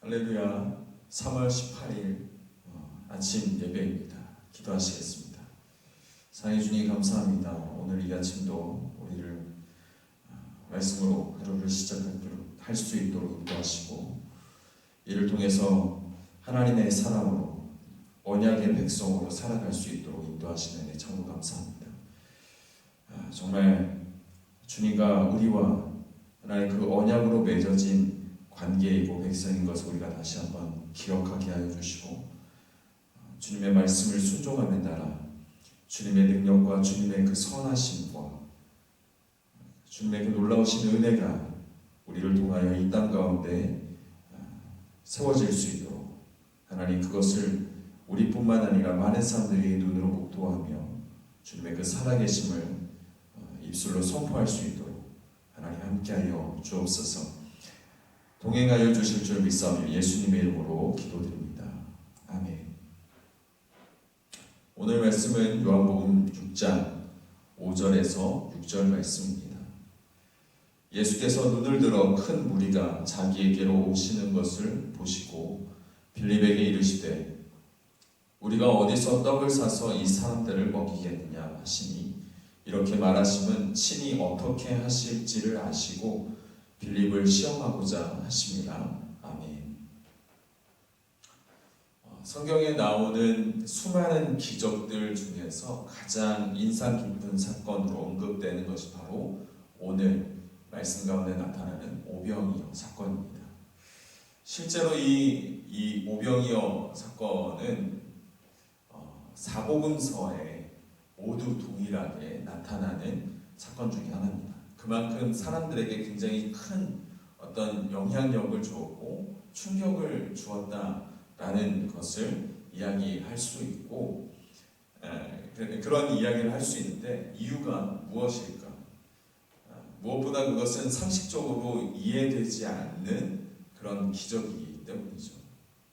할렐루야. 3월 18일 아침 예배입니다. 기도하시겠습니다. 사랑해 주님 감사합니다. 오늘 이 아침도 우리를 말씀으로 하루를 시작할 수 있도록 인도하시고, 이를 통해서 하나님의 사람으로 언약의 백성으로 살아갈 수 있도록 인도하시는 데 참으로 감사합니다. 정말 주님과 우리와 하나의 그 언약으로 맺어진 관계이고 백성인 것을 우리가 다시 한번 기억하게 하여 주시고, 주님의 말씀을 순종함에 따라 주님의 능력과 주님의 그 선하심과 주님의 그 놀라우신 은혜가 우리를 통하여 이 땅 가운데 세워질 수 있도록 하나님, 그것을 우리뿐만 아니라 많은 사람들이 눈으로 목도하며 주님의 그 살아계심을 입술로 선포할 수 있도록 하나님 함께하여 주옵소서. 동행하여 주실 줄 믿사오며 예수님의 이름으로 기도드립니다. 아멘. 오늘 말씀은 요한복음 6장 5절에서 6절 말씀입니다. 예수께서 눈을 들어 큰 무리가 자기에게로 오시는 것을 보시고 빌립에게 이르시되, 우리가 어디서 떡을 사서 이 사람들을 먹이겠느냐 하시니, 이렇게 말하심은 친히 어떻게 하실지를 아시고 빌립을 시험하고자 하십니다. 아멘. 성경에 나오는 수많은 기적들 중에서 가장 인상 깊은 사건으로 언급되는 것이 바로 오늘 말씀 가운데 나타나는 오병이어 사건입니다. 실제로 이 오병이어 사건은 사복음서에 모두 동일하게 나타나는 사건 중에 하나입니다. 그만큼 사람들에게 굉장히 큰 어떤 영향력을 주었고 충격을 주었다라는 것을 이야기할 수 있고, 그런 이야기를 할 수 있는데, 이유가 무엇일까? 무엇보다 그것은 상식적으로 이해되지 않는 그런 기적이기 때문이죠.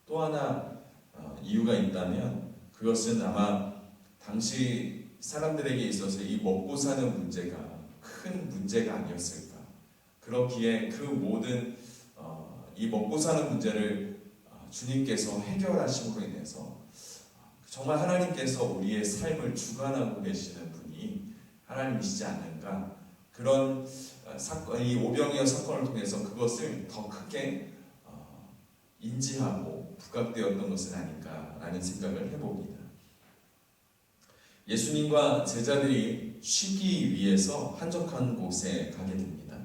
또 하나 이유가 있다면 그것은 아마 당시 사람들에게 있어서 이 먹고 사는 문제가 큰 문제가 아니었을까. 그렇기에 그 모든 이 먹고 사는 문제를 주님께서 해결하심으로 인해서 정말 하나님께서 우리의 삶을 주관하고 계시는 분이 하나님이시지 않는가. 그런 사건, 이 오병이어 사건을 통해서 그것을 더 크게 인지하고 부각되었던 것은 아닌가라는 생각을 해봅니다. 예수님과 제자들이 쉬기 위해서 한적한 곳에 가게 됩니다.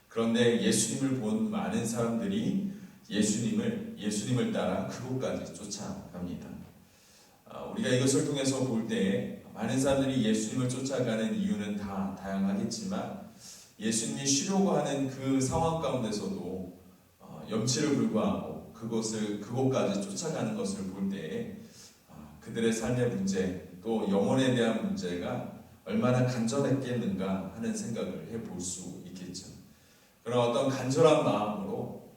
그런데 예수님을 본 많은 사람들이 예수님을 따라 그곳까지 쫓아갑니다. 우리가 이것을 통해서 볼 때 많은 사람들이 예수님을 쫓아가는 이유는 다 다양하겠지만, 예수님이 쉬려고 하는 그 상황 가운데서도 염치를 불구하고 그곳까지 쫓아가는 것을 볼 때에 그들의 삶의 문제, 또 영혼에 대한 문제가 얼마나 간절했겠는가 하는 생각을 해볼 수 있겠죠. 그런 어떤 간절한 마음으로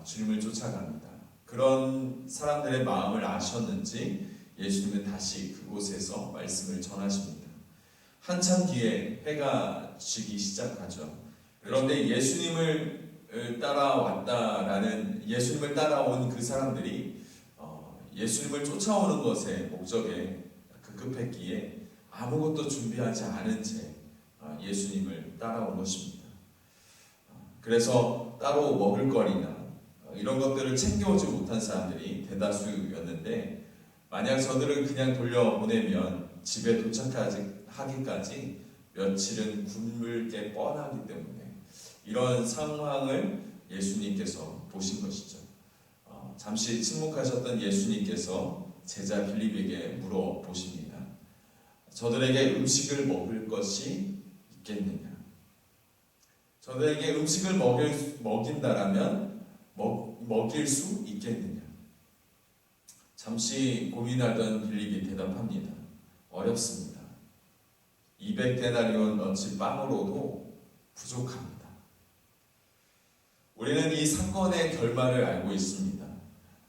주님을 쫓아갑니다. 그런 사람들의 마음을 아셨는지 예수님은 다시 그곳에서 말씀을 전하십니다. 한참 뒤에 해가 지기 시작하죠. 그런데 예수님을 따라온 그 사람들이 예수님을 쫓아오는 것에 목적에 급급했기에 아무것도 준비하지 않은 채 예수님을 따라온 것입니다. 그래서 따로 먹을거리나 이런 것들을 챙겨오지 못한 사람들이 대다수였는데, 만약 저들을 그냥 돌려보내면 집에 도착하기까지 며칠은 굶을 게 뻔하기 때문에 이런 상황을 예수님께서 보신 것이죠. 잠시 침묵하셨던 예수님께서 제자 빌립에게 물어보십니다. 저들에게 음식을 먹을 것이 있겠느냐? 저들에게 음식을 먹인다라면 먹일 수 있겠느냐? 잠시 고민하던 빌립이 대답합니다. 어렵습니다. 200데나리온 어치 빵으로도 부족합니다. 우리는 이 사건의 결말을 알고 있습니다.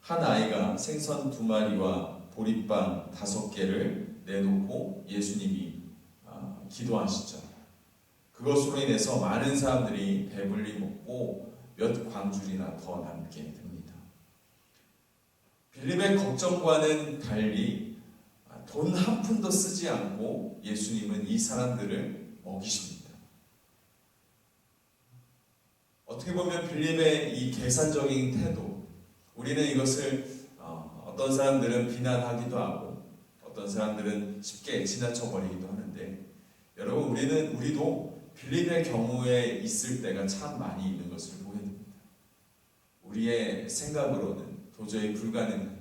한 아이가 생선 2마리와 보리빵 5개를 내놓고 예수님이 기도하시죠. 그것으로 인해서 많은 사람들이 배불리 먹고 몇 광줄이나 더 남게 됩니다. 빌립의 걱정과는 달리 돈 한 푼도 쓰지 않고 예수님은 이 사람들을 먹이십니다. 어떻게 보면 빌립의 이 계산적인 태도, 우리는 이것을 어떤 사람들은 비난하기도 하고 어떤 사람들은 쉽게 지나쳐버리기도 하는데, 여러분 우리도 빌립의 경우에 있을 때가 참 많이 있는 것을 보게 됩니다. 우리의 생각으로는 도저히 불가능한,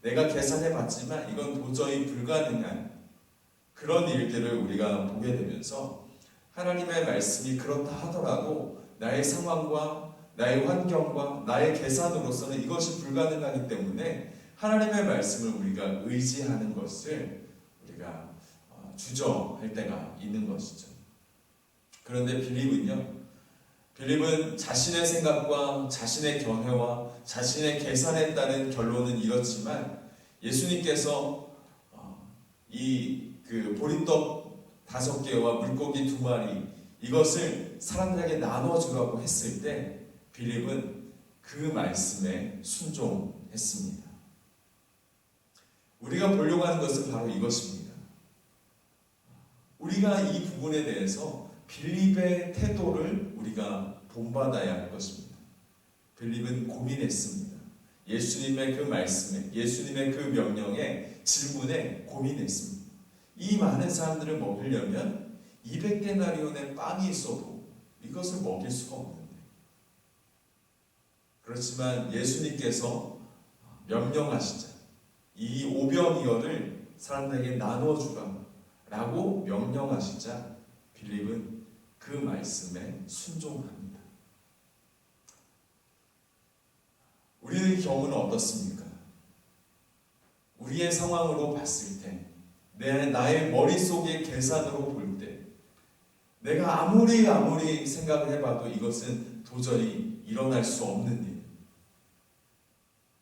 내가 계산해봤지만 이건 도저히 불가능한 그런 일들을 우리가 보게 되면서 하나님의 말씀이 그렇다 하더라도 나의 상황과 나의 환경과 나의 계산으로서는 이것이 불가능하기 때문에 하나님의 말씀을 우리가 의지하는 것을 우리가 주저할 때가 있는 것이죠. 그런데 빌립은 자신의 생각과 자신의 견해와 자신의 계산에 따른 결론은 이렇지만, 예수님께서 보리떡 5개와 물고기 2마리 이것을 사람들에게 나눠주라고 했을 때 빌립은 그 말씀에 순종했습니다. 우리가 보려고 하는 것은 바로 이것입니다. 우리가 이 부분에 대해서 빌립의 태도를 우리가 본받아야 할 것입니다. 빌립은 고민했습니다. 예수님의 그 말씀에, 예수님의 그 명령에, 질문에 고민했습니다. 이 많은 사람들을 먹이려면 200데나리온의 빵이 있어도 이것을 먹일 수가 없는데, 그렇지만 예수님께서 명령하시자 이 오병이어를 사람들에게 나눠주라 라고 명령하시자 빌립은 그 말씀에 순종합니다. 우리의 경우는 어떻습니까? 우리의 상황으로 봤을 때, 나의 머릿속의 계산으로 볼 때, 내가 아무리 생각을 해봐도 이것은 도저히 일어날 수 없는 일.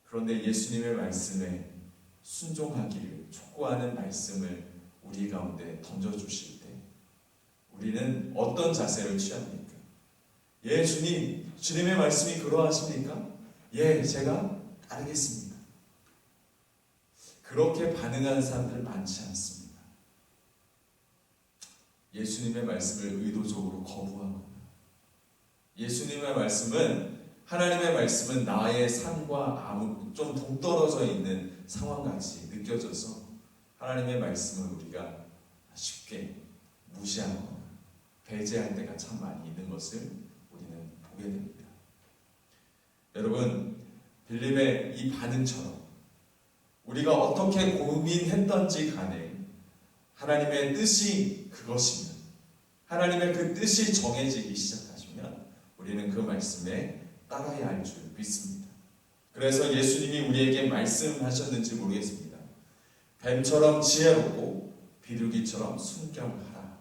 그런데 예수님의 말씀에 순종하기를 촉구하는 말씀을 우리 가운데 던져주실 때 우리는 어떤 자세를 취합니까? 예, 주님의 말씀이 그러하십니까? 예, 제가 따르겠습니다. 그렇게 반응하는 사람들 많지 않습니다. 예수님의 말씀을 의도적으로 거부하거나, 예수님의 말씀은, 하나님의 말씀은 나의 삶과 좀 동떨어져 있는 상황같이 느껴져서 하나님의 말씀을 우리가 쉽게 무시하거나 배제할 때가 참 많이 있는 것을 우리는 보게 됩니다. 여러분, 빌립의 이 반응처럼 우리가 어떻게 고민했던지 간에 하나님의 뜻이 그것이면, 하나님의 그 뜻이 정해지기 시작하시면 우리는 그 말씀에 따라야 할 줄 믿습니다. 그래서 예수님이 우리에게 말씀하셨는지 모르겠습니다. 뱀처럼 지혜롭고 비둘기처럼 순결하라.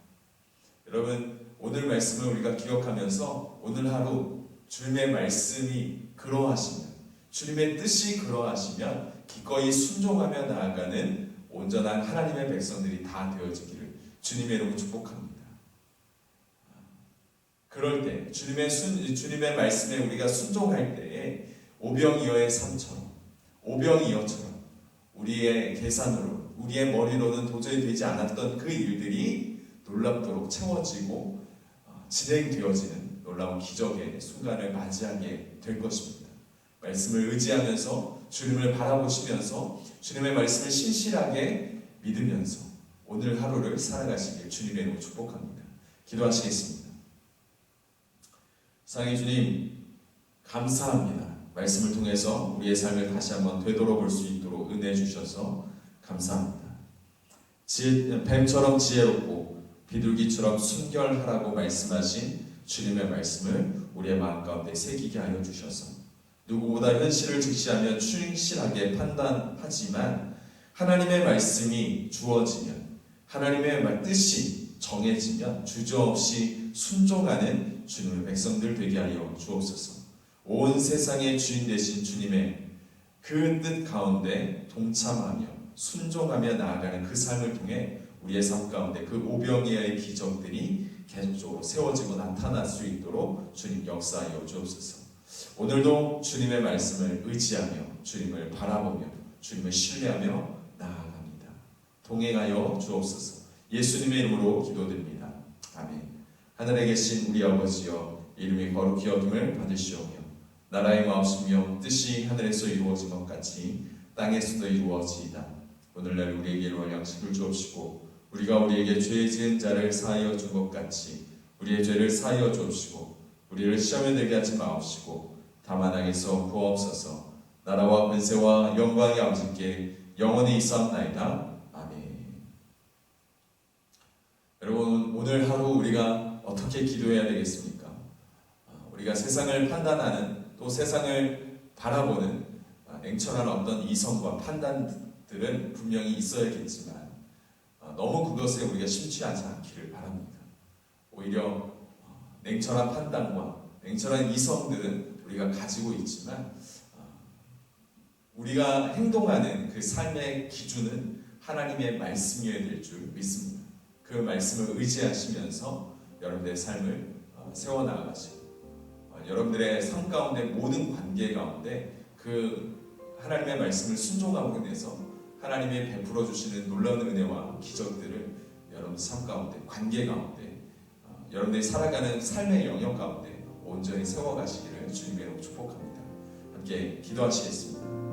여러분, 오늘 말씀을 우리가 기억하면서 오늘 하루 주님의 말씀이 그러하시면, 주님의 뜻이 그러하시면 기꺼이 순종하며 나아가는 온전한 하나님의 백성들이 다 되어지기를 주님의 이름으로 축복합니다. 그럴 때 주님의 말씀에 우리가 순종할 때에 오병이어의 삶처럼, 오병이어처럼 우리의 계산으로, 우리의 머리로는 도저히 되지 않았던 그 일들이 놀랍도록 채워지고 진행되어지는 놀라운 기적의 순간을 맞이하게 될 것입니다. 말씀을 의지하면서 주님을 바라보시면서 주님의 말씀을 신실하게 믿으면서 오늘 하루를 살아가시길 주님의 이름으로 축복합니다. 기도하시겠습니다. 사랑의 주님, 감사합니다. 말씀을 통해서 우리의 삶을 다시 한번 되돌아볼 수 있도록 은혜 주셔서 감사합니다. 뱀처럼 지혜롭고 비둘기처럼 순결하라고 말씀하신 주님의 말씀을 우리의 마음 가운데 새기게 하여 주셔서 누구보다 현실을 직시하며 충실하게 판단하지만 하나님의 말씀이 주어지면, 하나님의 뜻이 정해지면 주저없이 순종하는 주님의 백성들 되게 하여 주옵소서. 온 세상의 주인 되신 주님의 그 뜻 가운데 동참하며 순종하며 나아가는 그 삶을 통해 우리의 삶 가운데 그 오병이어의 기적들이 계속적으로 세워지고 나타날 수 있도록 주님 역사하여 주옵소서. 오늘도 주님의 말씀을 의지하며 주님을 바라보며 주님을 신뢰하며 나아갑니다. 동행하여 주옵소서. 예수님의 이름으로 기도드립니다. 아멘. 하늘에 계신 우리 아버지여, 이름이 거룩히 여김을 받으시오며 나라의 마음이며 뜻이 하늘에서 이루어진 것 같이 땅에서도 이루어지이다. 오늘날 우리에게 일용할 양식을 주옵시고 우리가 우리에게 죄 지은 자를 사하여 준 것 같이 우리의 죄를 사하여 주옵시고 우리를 시험에 들게 하지 마옵시고 다만 악에서 구하옵소서. 나라와 권세와 영광이 아버지께 영원히 있사옵나이다. 아멘. 여러분, 오늘 하루 우리가 어떻게 기도해야 되겠습니까? 우리가 세상을 판단하는, 또 세상을 바라보는 냉철한 어떤 이성과 판단들은 분명히 있어야겠지만 너무 그것에 우리가 심취하지 않기를 바랍니다. 오히려 냉철한 판단과 냉철한 이성들은 우리가 가지고 있지만 우리가 행동하는 그 삶의 기준은 하나님의 말씀이어야 될 줄 믿습니다. 그 말씀을 의지하시면서 여러분들의 삶을 세워나가시고 여러분들의 삶 가운데 모든 관계 가운데 그 하나님의 말씀을 순종함으로 인해서 하나님이 베풀어 주시는 놀라운 은혜와 기적들을 여러분 삶 가운데, 관계 가운데, 여러분들이 살아가는 삶의 영역 가운데 온전히 세워가시기를 주님의 이름으로 축복합니다. 함께 기도하시겠습니다.